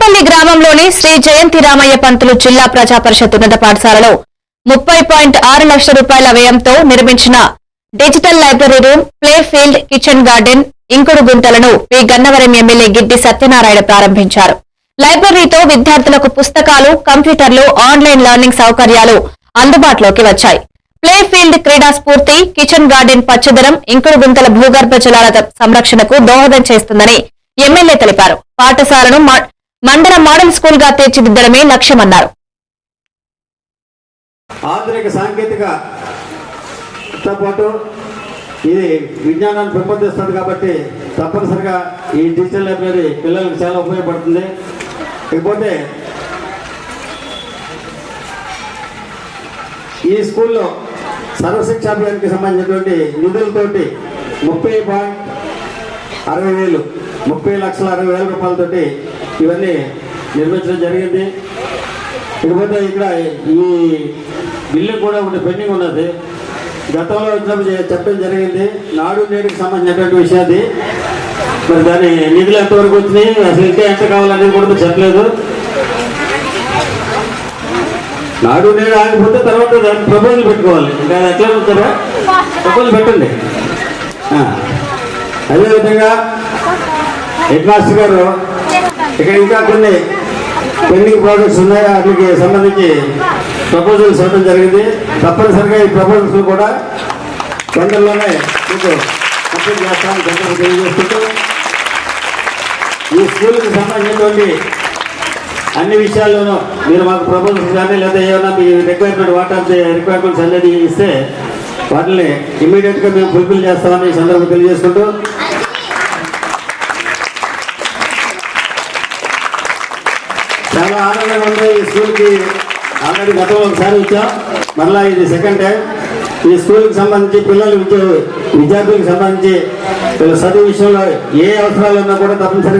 రేపల్లి గ్రామంలోని శ్రీ జయంతి రామయ్య పంతులు జిల్లా ప్రజా పరిషత్ ఉన్నత పాఠశాలలో 30.6 లక్షల రూపాయల వ్యయంతో నిర్మించిన digital library room, play field, kitchen garden, ఇంకుడు గుంటలను పి గన్నవరం ఎమ్మెల్యే గిడ్డి సత్యనారాయణ ప్రారంభించారు. లైబ్రరీతో విద్యార్థులకు పుస్తకాలు, కంప్యూటర్లు, ఆన్లైన్ లెర్నింగ్ సౌకర్యాలు అందుబాటులోకి వచ్చాయి. ప్లే ఫీల్డ్ క్రీడా స్ఫూర్తి, కిచెన్ గార్డెన్ పచ్చదనం, ఇంకుడు గుంతల భూగర్భ జలాల సంరక్షణకు దోహదం చేస్తుందని ఎమ్మెల్యే తెలిపారు. పాఠశాలను మండల మోడల్ స్కూల్ గా తీర్చిదిద్దడమే లక్ష్యమన్నారు. ఆధునిక సాంకేతికతో పాటు ఇది విజ్ఞానాన్ని పెంపొందిస్తుంది కాబట్టి తప్పనిసరిగా ఈ డిజిటల్ లైబ్రరీ పిల్లలకు చాలా ఉపయోగపడుతుంది. ఇకపోతే ఈ స్కూల్లో సర్వశిక్ష అభియాన్కి సంబంధించినటువంటి నిధులతోటి 30,60,60,000 రూపాయలతోటి ఇవన్నీ నిర్మించడం జరిగింది. ఇకపోతే ఇక్కడ ఈ బిల్లు కూడా ఒకటి పెండింగ్ ఉన్నది. గతంలో వచ్చినప్పుడు చెప్పడం జరిగింది. నాడు నేడుకి సంబంధించినటువంటి విషయాది. మరి దాని నిధులు ఎంతవరకు వచ్చినాయి, అసలు ఇంకా ఎంత కావాలనేది కూడా చెప్పలేదు. నాడు నేడు ఆగిపోతే తర్వాత దానికి ప్రపోజల్ పెట్టుకోవాలి. ఇంకా ఎట్లా ఉంటారా, ప్రపోజల్ పెట్టండి. అదేవిధంగా హెడ్ మాస్టర్ గారు ఇక్కడ ఇంకా కొన్ని పెండింగ్ ప్రాజెక్ట్స్ ఉన్నాయి. వాటికి సంబంధించి ప్రపోజల్స్ ఇవ్వడం జరిగింది. తప్పనిసరిగా ఈ ప్రపోజల్స్ కూడా తొందరలోనే మీకు కంప్లీట్ చేస్తామని తొందరగా తెలియజేస్తుంటూ ఈ స్కూల్కి సంబంధించినటువంటి అన్ని విషయాల్లోనూ మీరు మాకు ప్రపోజల్స్ కానీ లేదా ఏమైనా మీ requirement what of the requirements అనేది ఇస్తే వాటిని ఇమీడియట్గా మేము ఫుల్ఫిల్ చేస్తామని ఈ సందర్భంగా తెలియజేసుకుంటూ చాలా ఆనందంగా ఉంది. ఈ స్కూల్కి ఆల్రెడీ గతంలో ఒకసారి వచ్చాం, మళ్ళీ ఇది సెకండ్ టైం. ఈ స్కూల్కి సంబంధించి విద్యార్థులకు సంబంధించి చదువు విషయంలో ఏ అవసరాలు ఉన్నా కూడా తప్పనిసరిగా